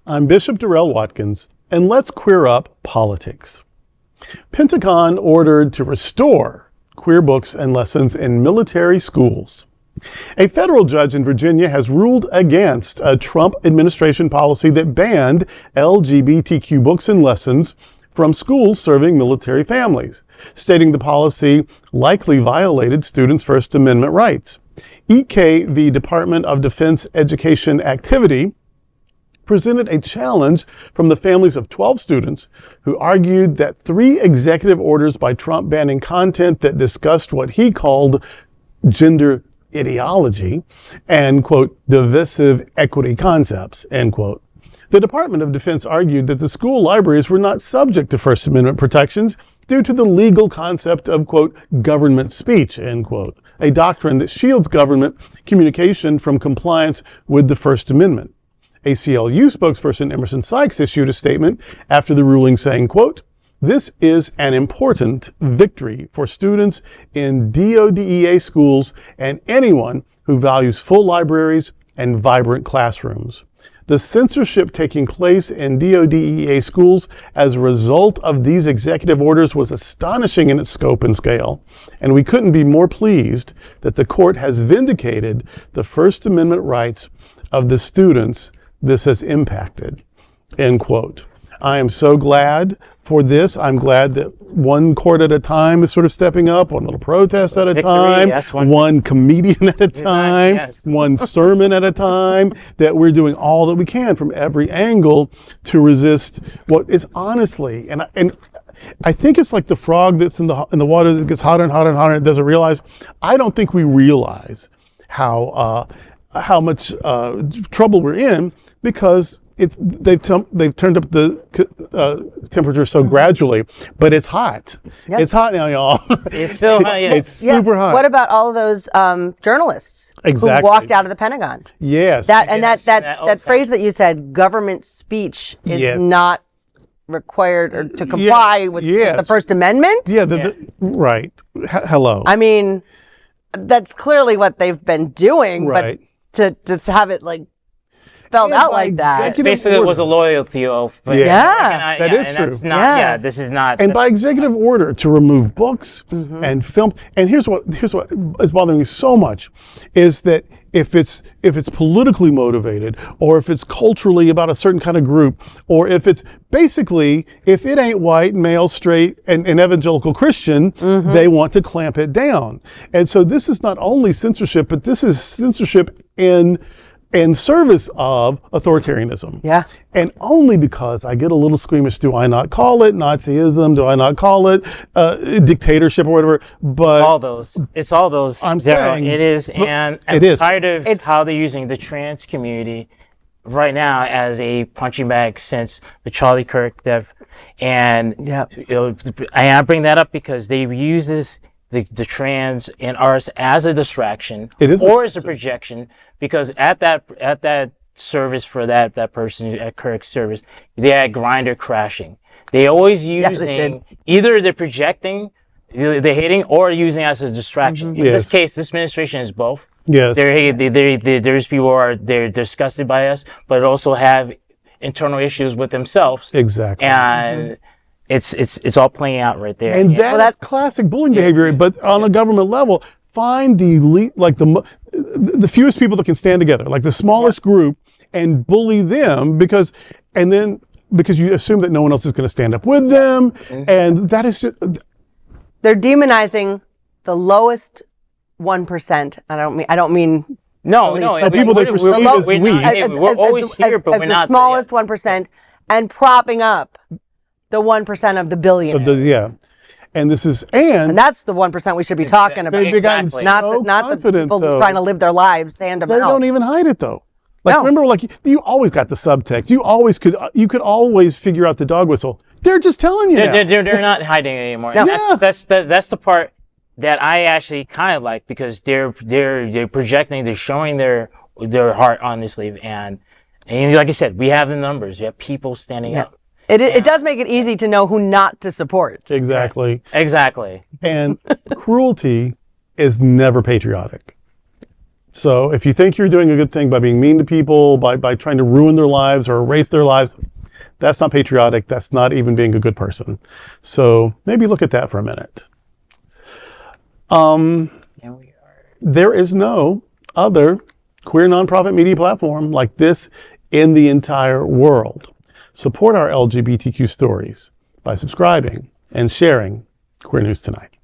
I'm Bishop Darrell Watkins, and let's queer up politics. Pentagon ordered to restore queer books and lessons in military schools. A federal judge in Virginia has ruled against a Trump administration policy that banned LGBTQ books and lessons from schools serving military families, stating the policy likely violated students' First Amendment rights. EK, the Department of Defense Education Activity, presented a challenge from the families of 12 students who argued that 3 executive orders by Trump banning content that discussed what he called gender ideology and, quote, divisive equity concepts, end quote. The Department of Defense argued that the school libraries were not subject to First Amendment protections due to the legal concept of, quote, government speech, end quote, a doctrine that shields government communication from compliance with the First Amendment. ACLU Spokesperson Emerson Sykes issued a statement after the ruling saying, quote, "This is an important victory for students in DoDEA schools and anyone who values full libraries and vibrant classrooms. The censorship taking place in DoDEA schools as a result of these executive orders was astonishing in its scope and scale, and we couldn't be more pleased that the court has vindicated the First Amendment rights of the students this has impacted," end quote. I am so glad for this. I'm glad that one court at a time is sort of stepping up, one little protest at a time, yes, one comedian at a time, yes. one sermon at a time, that we're doing all that we can from every angle to resist what is honestly, and I think it's like the frog that's in the water that gets hotter and hotter and hotter and doesn't realize. I don't think we realize how much trouble we're in, because they've turned up the temperature so gradually, but it's hot. Yep. It's hot now, y'all. It's still hot. Yeah. It's super hot. What about all of those journalists who walked out of the Pentagon? Yes. That phrase that you said, government speech, is not required or to comply with the First Amendment? Yeah. Right. Hello. I mean, that's clearly what they've been doing, right. But to have it like spelled out like that. Basically, it was a loyalty oath. That is true. That's not, this is not. And by executive order to remove books and film. And here's what is bothering me so much is that if it's politically motivated, or if it's culturally about a certain kind of group, or if it's basically, if it ain't white, male, straight, and evangelical Christian, they want to clamp it down. And so this is not only censorship, but this is censorship in service of authoritarianism. Yeah. And only because I get a little squeamish, do I not call it Nazism? Do I not call it dictatorship or whatever? But it's all those. I'm saying it is, and I'm tired of how they're using the trans community right now as a punching bag since the Charlie Kirk death. And I bring that up because they use this. The trans and ours as a distraction or as a projection, because at that service for that person at Kirk's service, they had Grindr crashing. They always using either they're projecting, they're hating, or using us as a distraction. In this case, this administration is both. Yes, there's people who are they're disgusted by us, but also have internal issues with themselves. Exactly, and. It's all playing out right there. And that's classic bullying behavior, but on a government level, find the fewest people that can stand together, like the smallest group, and bully them because you assume that no one else is going to stand up with them, and that is just... They're demonizing the lowest 1%. I don't mean no. People they perceive as weak. We're always here, but we're not the smallest 1%, and propping up the 1% of the billionaires. And this is and that's the 1% we should be talking about. They've gotten so not the people trying to live their lives hand to mouth. They don't even hide it though. Remember, you always got the subtext. You could always figure out the dog whistle. They're just telling you. They're not hiding it anymore. No. That's the part that I actually kind of like, because they're projecting, they're showing their heart on this sleeve, and like I said, we have the numbers. We have people standing up. It does make it easy to know who not to support. Exactly. Exactly. And cruelty is never patriotic. So if you think you're doing a good thing by being mean to people, by trying to ruin their lives or erase their lives, that's not patriotic. That's not even being a good person. So maybe look at that for a minute. There is no other queer nonprofit media platform like this in the entire world. Support our LGBTQ stories by subscribing and sharing Queer News Tonight.